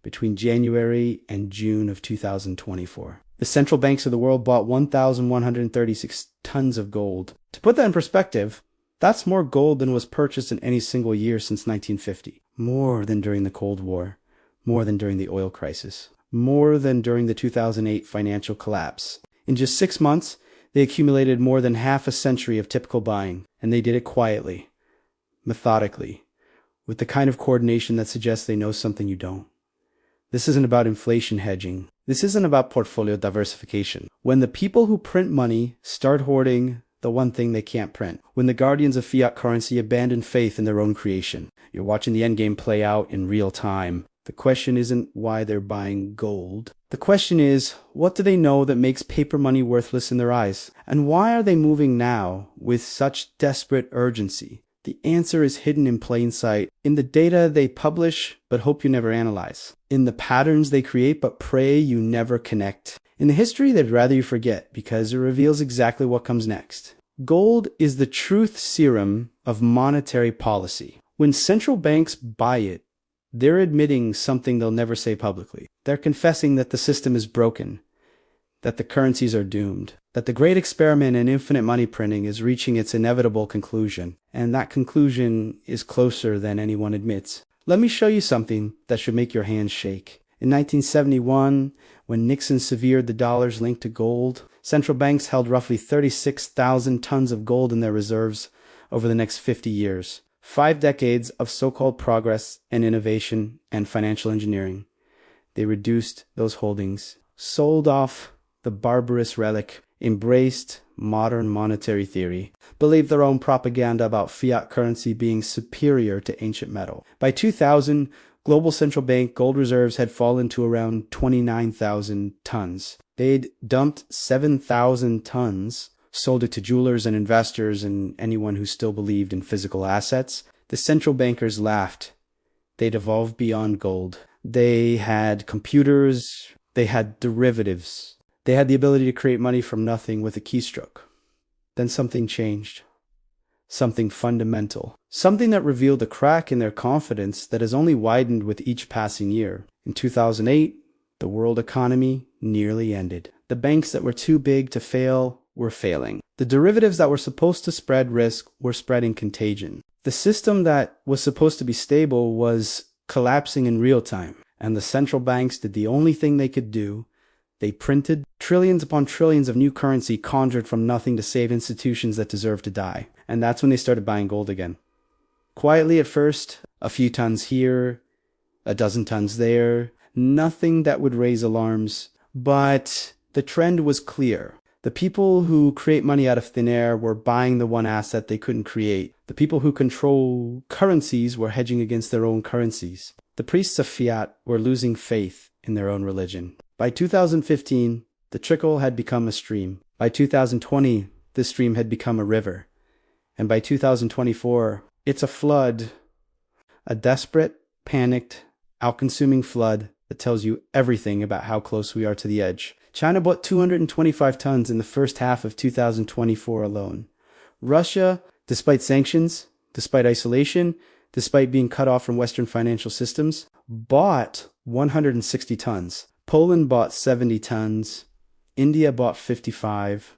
between January and June of 2024. The central banks of the world bought 1,136 tons of gold. To put that in perspective, that's more gold than was purchased in any single year since 1950. More than during the Cold War, more than during the oil crisis, more than during the 2008 financial collapse. In just 6 months, they accumulated more than half a century of typical buying, and they did it quietly, methodically, with the kind of coordination that suggests they know something you don't. This isn't about inflation hedging. This isn't about portfolio diversification. When the people who print money start hoarding the one thing they can't print, when the guardians of fiat currency abandon faith in their own creation, you're watching the endgame play out in real time. The question isn't why they're buying gold. The question is, what do they know that makes paper money worthless in their eyes? And why are they moving now with such desperate urgency? The answer is hidden in plain sight, in the data they publish but hope you never analyze, in the patterns they create but pray you never connect, in the history they'd rather you forget because it reveals exactly what comes next. Gold is the truth serum of monetary policy. When central banks buy it, they're admitting something they'll never say publicly. They're confessing that the system is broken, that the currencies are doomed, that the great experiment in infinite money printing is reaching its inevitable conclusion, and that conclusion is closer than anyone admits. Let me show you something that should make your hands shake. In 1971, when Nixon severed the dollar's link to gold, central banks held roughly 36,000 tons of gold in their reserves over the next 50 years. 5 decades of so-called progress and innovation and financial engineering. They reduced those holdings, sold off the barbarous relic, embraced modern monetary theory, believed their own propaganda about fiat currency being superior to ancient metal. By 2000, global central bank gold reserves had fallen to around 29,000 tons. They'd dumped 7,000 tons, sold it to jewelers and investors and anyone who still believed in physical assets. The central bankers laughed. They'd evolved beyond gold. They had computers. They had derivatives. They had the ability to create money from nothing with a keystroke. Then something changed. Something fundamental. Something that revealed a crack in their confidence that has only widened with each passing year. In 2008, the world economy nearly ended. The banks that were too big to fail were failing. The derivatives that were supposed to spread risk were spreading contagion. The system that was supposed to be stable was collapsing in real time. And the central banks did the only thing they could do. They printed trillions upon trillions of new currency conjured from nothing to save institutions that deserve to die. And that's when they started buying gold again. Quietly at first, a few tons here, a dozen tons there, nothing that would raise alarms. But the trend was clear. The people who create money out of thin air were buying the one asset they couldn't create. The people who control currencies were hedging against their own currencies. The priests of fiat were losing faith in their own religion. By 2015, the trickle had become a stream. By 2020, the stream had become a river. And by 2024, it's a flood. A desperate, panicked, all-consuming flood that tells you everything about how close we are to the edge. China bought 225 tons in the first half of 2024 alone. Russia, despite sanctions, despite isolation, despite being cut off from Western financial systems, bought 160 tons. Poland bought 70 tons. India bought 55.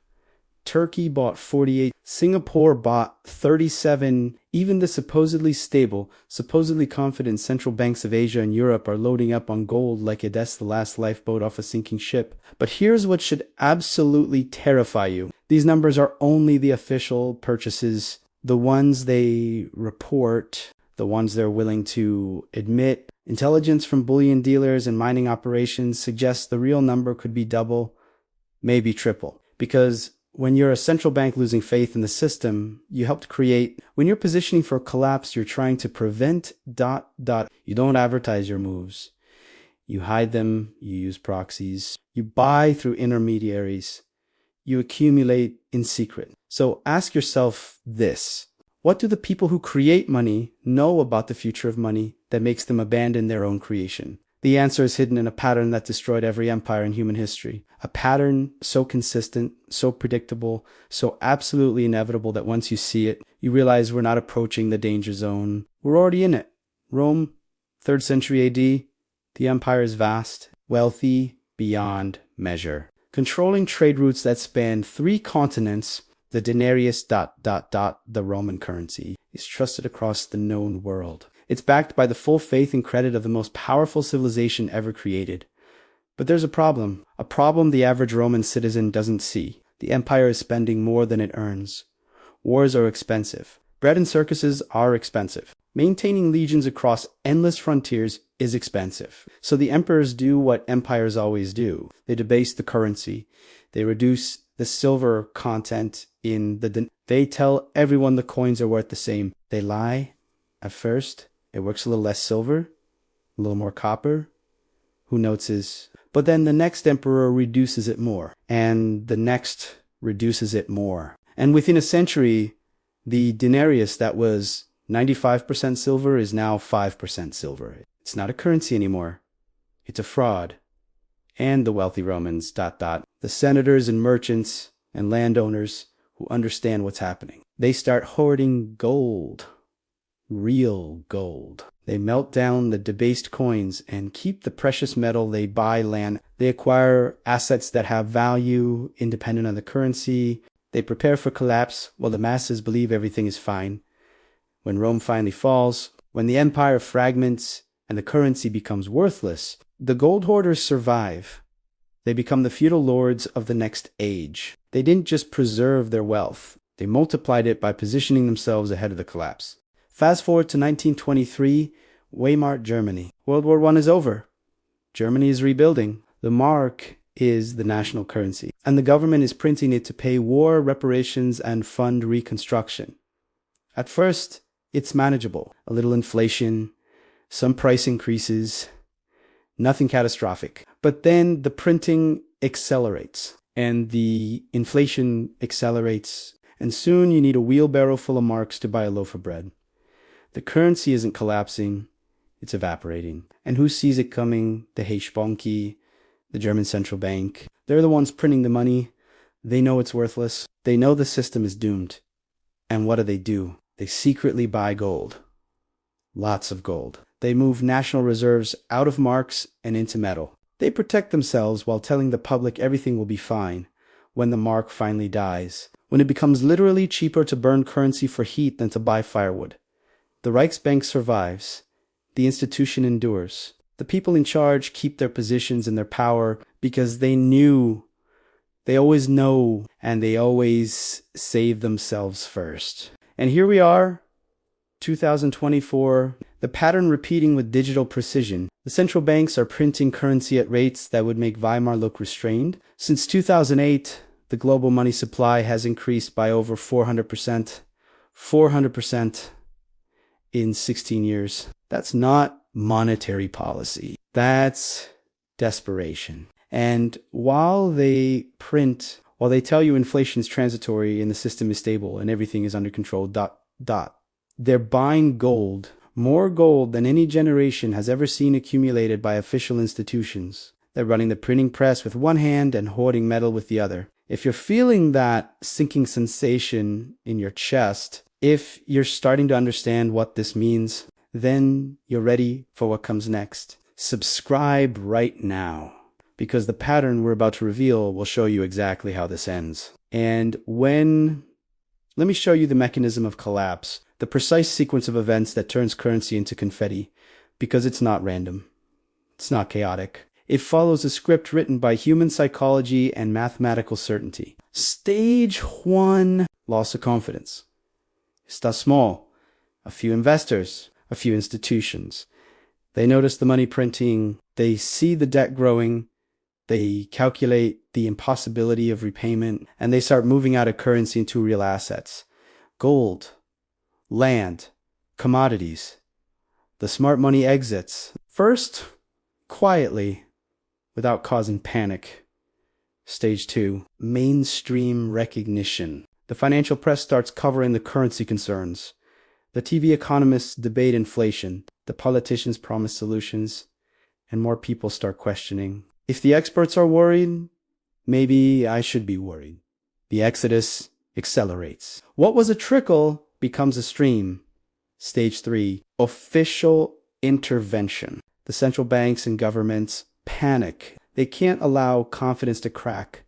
Turkey bought 48. Singapore bought 37. Even the supposedly stable, supposedly confident central banks of Asia and Europe are loading up on gold like it's the last lifeboat off a sinking ship. But here's what should absolutely terrify you. These numbers are only the official purchases, the ones they report, the ones they're willing to admit. Intelligence from bullion dealers and mining operations suggests the real number could be double, maybe triple. Because when you're a central bank losing faith in the system you helped create, when you're positioning for a collapse, you're trying to prevent ... You don't advertise your moves. You hide them, you use proxies, you buy through intermediaries, you accumulate in secret. So ask yourself this. What do the people who create money know about the future of money that makes them abandon their own creation? The answer is hidden in a pattern that destroyed every empire in human history. A pattern so consistent, so predictable, so absolutely inevitable that once you see it, you realize we're not approaching the danger zone. We're already in it. Rome, 3rd century AD, The empire is vast, wealthy beyond measure, controlling trade routes that span 3 continents. The denarius ... the Roman currency, is trusted across the known world. It's backed by the full faith and credit of the most powerful civilization ever created. But there's a problem the average Roman citizen doesn't see. The empire is spending more than it earns. Wars are expensive. Bread and circuses are expensive. Maintaining legions across endless frontiers is expensive. So the emperors do what empires always do. They debase the currency. They reduce the silver content in they tell everyone the coins are worth the same. They lie. At first, it works a little less silver, a little more copper. Who notices? But then the next emperor reduces it more, and the next reduces it more. And within a century, the denarius that was 95% silver is now 5% silver. It's not a currency anymore. It's a fraud. And the wealthy Romans ... the senators and merchants and landowners who understand what's happening. They start hoarding gold. Real gold. They melt down the debased coins and keep the precious metal. They buy land. They acquire assets that have value independent of the currency. They prepare for collapse while the masses believe everything is fine. When Rome finally falls, when the empire fragments and the currency becomes worthless, the gold hoarders survive. They become the feudal lords of the next age. They didn't just preserve their wealth. They multiplied it by positioning themselves ahead of the collapse. Fast forward to 1923, Weimar, Germany. World War I is over. Germany is rebuilding. The mark is the national currency, and the government is printing it to pay war reparations and fund reconstruction. At first, it's manageable. A little inflation, some price increases, nothing catastrophic. But then the printing accelerates, and the inflation accelerates, and soon you need a wheelbarrow full of marks to buy a loaf of bread. The currency isn't collapsing, it's evaporating. And who sees it coming? The Heichsbanki, the German central bank. They're the ones printing the money. They know it's worthless. They know the system is doomed. And what do? They secretly buy gold. Lots of gold. They move national reserves out of marks and into metal. They protect themselves while telling the public everything will be fine when the mark finally dies, when it becomes literally cheaper to burn currency for heat than to buy firewood. The Reichsbank survives. The institution endures. The people in charge keep their positions and their power because they always know, and they always save themselves first. And here we are, 2024, the pattern repeating with digital precision. The central banks are printing currency at rates that would make Weimar look restrained. Since 2008, the global money supply has increased by over 400%. 400% in 16 years. That's not monetary policy. That's desperation. And while they tell you inflation is transitory and the system is stable and everything is under control, they're buying gold, more gold than any generation has ever seen accumulated by official institutions. They're running the printing press with one hand and hoarding metal with the other. If you're feeling that sinking sensation in your chest, if you're starting to understand what this means, then you're ready for what comes next. Subscribe right now, because the pattern we're about to reveal will show you exactly how this ends. And let me show you the mechanism of collapse, the precise sequence of events that turns currency into confetti, because it's not random. It's not chaotic. It follows a script written by human psychology and mathematical certainty. Stage 1, loss of confidence. Start small. A few investors, a few institutions. They notice the money printing. They see the debt growing. They calculate the impossibility of repayment, and they start moving out of currency into real assets. Gold, land, commodities. The smart money exits. First, quietly, without causing panic. Stage 2, mainstream recognition. The financial press starts covering the currency concerns. The TV economists debate inflation. The politicians promise solutions. And more people start questioning. If the experts are worried, maybe I should be worried. The exodus accelerates. What was a trickle becomes a stream. Stage 3, official intervention. The central banks and governments panic. They can't allow confidence to crack.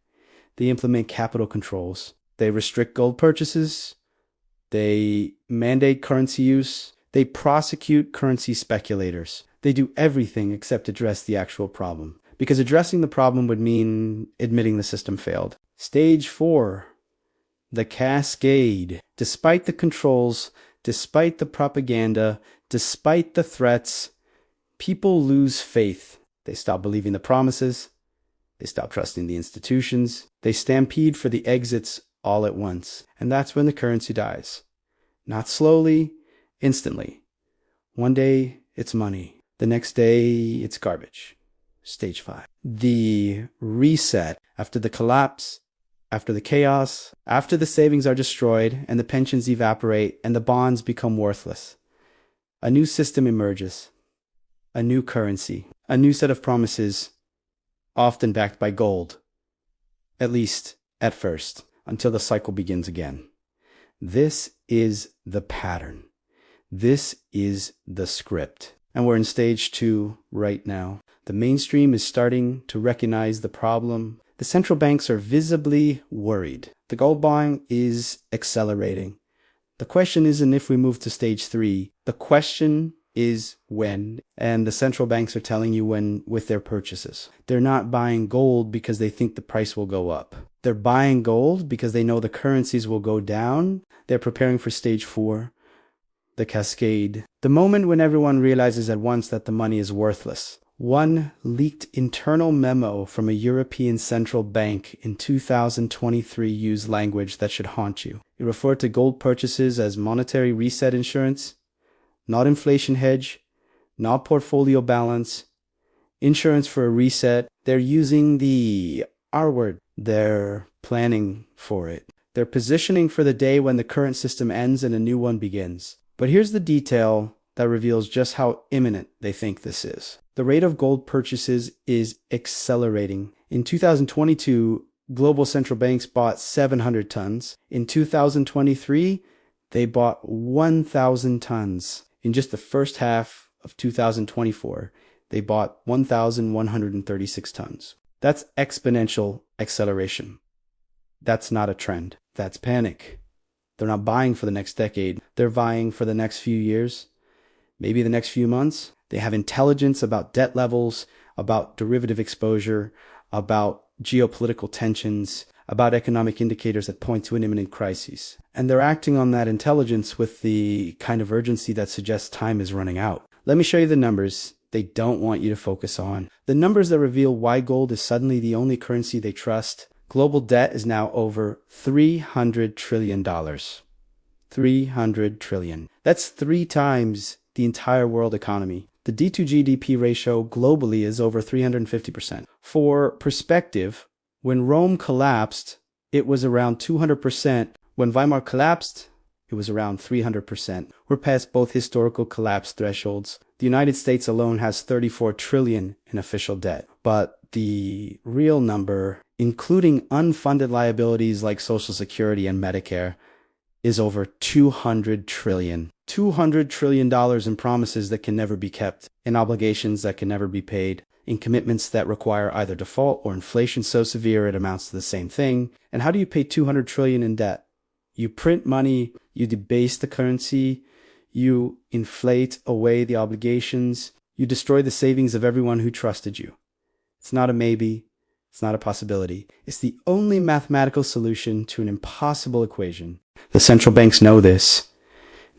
They implement capital controls. They restrict gold purchases. They mandate currency use. They prosecute currency speculators. They do everything except address the actual problem, because addressing the problem would mean admitting the system failed. Stage 4, the cascade. Despite the controls, despite the propaganda, despite the threats, people lose faith. They stop believing the promises. They stop trusting the institutions. They stampede for the exits all at once. And that's when the currency dies. Not slowly, instantly. One day, it's money. The next day, it's garbage. Stage 5. The reset. After the collapse, after the chaos, after the savings are destroyed and the pensions evaporate and the bonds become worthless, a new system emerges. A new currency. A new set of promises, often backed by gold. At least, at first, until the cycle begins again. This is the pattern. This is the script. And we're in stage 2 right now. The mainstream is starting to recognize the problem. The central banks are visibly worried. The gold buying is accelerating. The question isn't if we move to stage 3. The question is when. And the central banks are telling you when with their purchases. They're not buying gold because they think the price will go up. They're buying gold because they know the currencies will go down. They're preparing for stage 4, the cascade. The moment when everyone realizes at once that the money is worthless. One leaked internal memo from a European central bank in 2023 used language that should haunt you. It referred to gold purchases as monetary reset insurance, not inflation hedge, not portfolio balance, insurance for a reset. They're using the R word. They're planning for it. They're positioning for the day when the current system ends and a new one begins. But here's the detail that reveals just how imminent they think this is. The rate of gold purchases is accelerating. In 2022, global central banks bought 700 tons. In 2023, they bought 1,000 tons. In just the first half of 2024, they bought 1,136 tons. That's exponential acceleration. That's not a trend. That's panic. They're not buying for the next decade. They're buying for the next few years, maybe the next few months. They have intelligence about debt levels, about derivative exposure, about geopolitical tensions, about economic indicators that point to an imminent crisis. And they're acting on that intelligence with the kind of urgency that suggests time is running out. Let me show you the numbers they don't want you to focus on. The numbers that reveal why gold is suddenly the only currency they trust. Global debt is now over $300 trillion. 300 trillion. That's 3 times the entire world economy. The debt-to-GDP ratio globally is over 350%. For perspective, when Rome collapsed, it was around 200%. When Weimar collapsed, it was around 300%. We're past both historical collapse thresholds. The United States alone has 34 trillion in official debt. But the real number, including unfunded liabilities like Social Security and Medicare, is over 200 trillion. $200 trillion in promises that can never be kept, in obligations that can never be paid, in commitments that require either default or inflation so severe it amounts to the same thing. And how do you pay 200 trillion in debt? You print money, you debase the currency, you inflate away the obligations, you destroy the savings of everyone who trusted you. It's not a maybe, it's not a possibility. It's the only mathematical solution to an impossible equation. The central banks know this.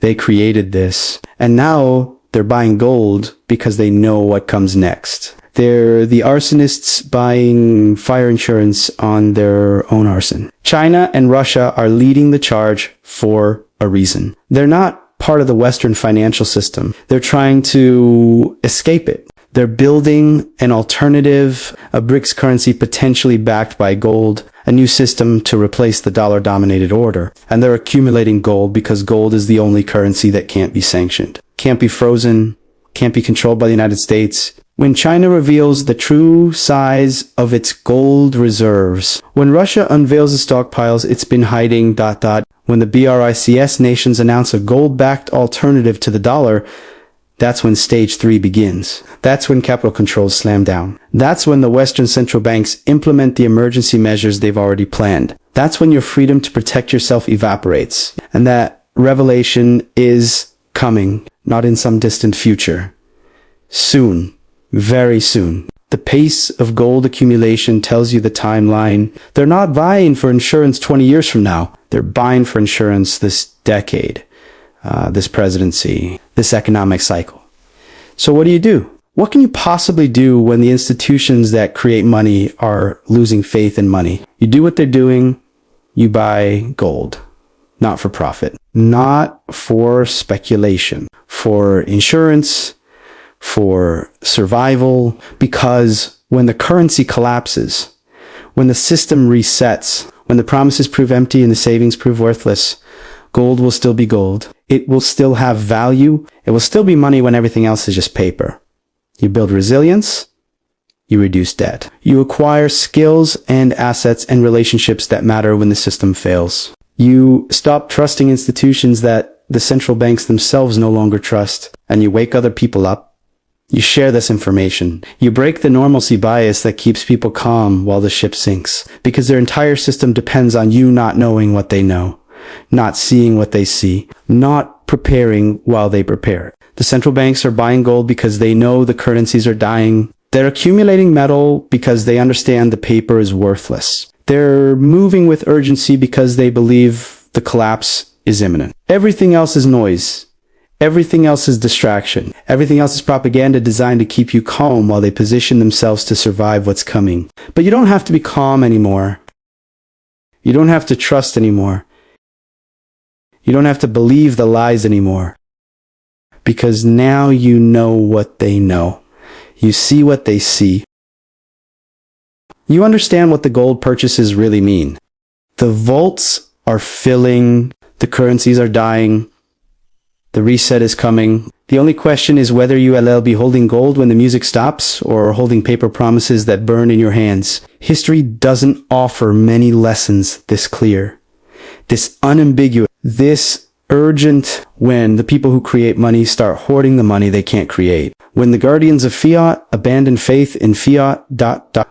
They created this. And now they're buying gold because they know what comes next. They're the arsonists buying fire insurance on their own arson. China and Russia are leading the charge for a reason. They're not part of the Western financial system. They're trying to escape it. They're building an alternative, a BRICS currency potentially backed by gold, a new system to replace the dollar-dominated order. And they're accumulating gold because gold is the only currency that can't be sanctioned, can't be frozen, can't be controlled by the United States. When China reveals the true size of its gold reserves, when Russia unveils the stockpiles it's been hiding, when the BRICS nations announce a gold-backed alternative to the dollar, That's when stage 3 begins. That's when capital controls slam down. That's when the Western central banks implement the emergency measures they've already planned. That's when your freedom to protect yourself evaporates. And that revelation is coming, not in some distant future. Soon. Very soon. The pace of gold accumulation tells you the timeline. They're not buying for insurance 20 years from now. They're buying for insurance this decade, this presidency, this economic cycle. So what do? What can you possibly do when the institutions that create money are losing faith in money? You do what they're doing. You buy gold. Not for profit. Not for speculation. For insurance. For survival, because when the currency collapses, when the system resets, when the promises prove empty and the savings prove worthless, gold will still be gold. It will still have value. It will still be money when everything else is just paper. You build resilience. You reduce debt. You acquire skills and assets and relationships that matter when the system fails. You stop trusting institutions that the central banks themselves no longer trust, and you wake other people up. You share this information. You break the normalcy bias that keeps people calm while the ship sinks, because their entire system depends on you not knowing what they know, not seeing what they see, not preparing while they prepare. The central banks are buying gold because they know the currencies are dying. They're accumulating metal because they understand the paper is worthless. They're moving with urgency because they believe the collapse is imminent. Everything else is noise. Everything else is distraction. Everything else is propaganda designed to keep you calm while they position themselves to survive what's coming. But you don't have to be calm anymore. You don't have to trust anymore. You don't have to believe the lies anymore. Because now you know what they know. You see what they see. You understand what the gold purchases really mean. The vaults are filling. The currencies are dying. The reset is coming. The only question is whether you'll be holding gold when the music stops or holding paper promises that burn in your hands. History doesn't offer many lessons this clear, this unambiguous, this urgent when the people who create money start hoarding the money they can't create. When the guardians of fiat abandon faith in fiat,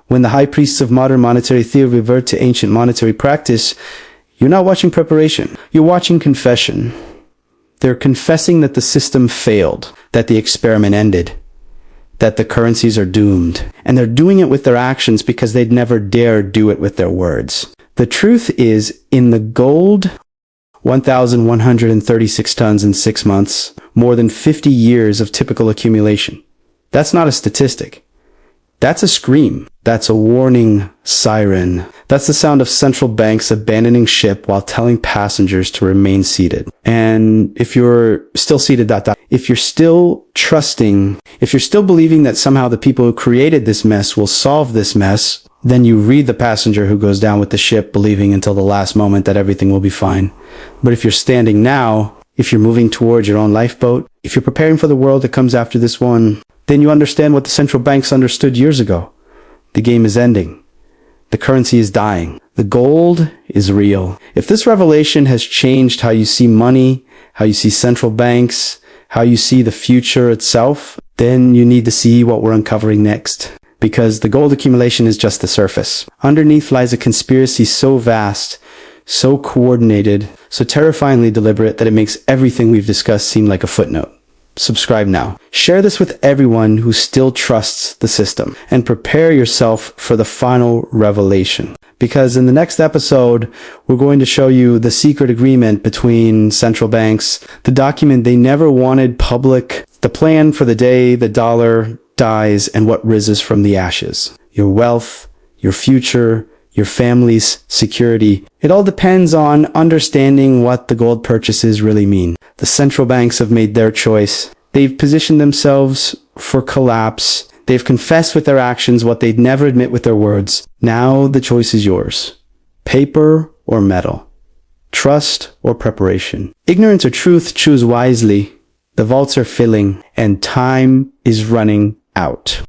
when the high priests of modern monetary theory revert to ancient monetary practice, you're not watching preparation. You're watching confession. They're confessing that the system failed, that the experiment ended, that the currencies are doomed. And they're doing it with their actions because they'd never dare do it with their words. The truth is, in the gold, 1,136 tons in 6 months, more than 50 years of typical accumulation. That's not a statistic. That's a scream. That's a warning siren. That's the sound of central banks abandoning ship while telling passengers to remain seated. And if you're still seated, if you're still trusting, if you're still believing that somehow the people who created this mess will solve this mess, then you read the passenger who goes down with the ship believing until the last moment that everything will be fine. But if you're standing now, if you're moving towards your own lifeboat, if you're preparing for the world that comes after this one, then you understand what the central banks understood years ago. The game is ending. The currency is dying. The gold is real. If this revelation has changed how you see money, how you see central banks, how you see the future itself, then you need to see what we're uncovering next. Because the gold accumulation is just the surface. Underneath lies a conspiracy so vast, so coordinated, so terrifyingly deliberate that it makes everything we've discussed seem like a footnote. Subscribe now. Share this with everyone who still trusts the system, and prepare yourself for the final revelation. Because in the next episode, we're going to show you the secret agreement between central banks, the document they never wanted public, the plan for the day the dollar dies and what rises from the ashes. Your wealth, your future, your family's security. It all depends on understanding what the gold purchases really mean. The central banks have made their choice. They've positioned themselves for collapse. They've confessed with their actions what they'd never admit with their words. Now the choice is yours. Paper or metal. Trust or preparation. Ignorance or truth, choose wisely. The vaults are filling and time is running out.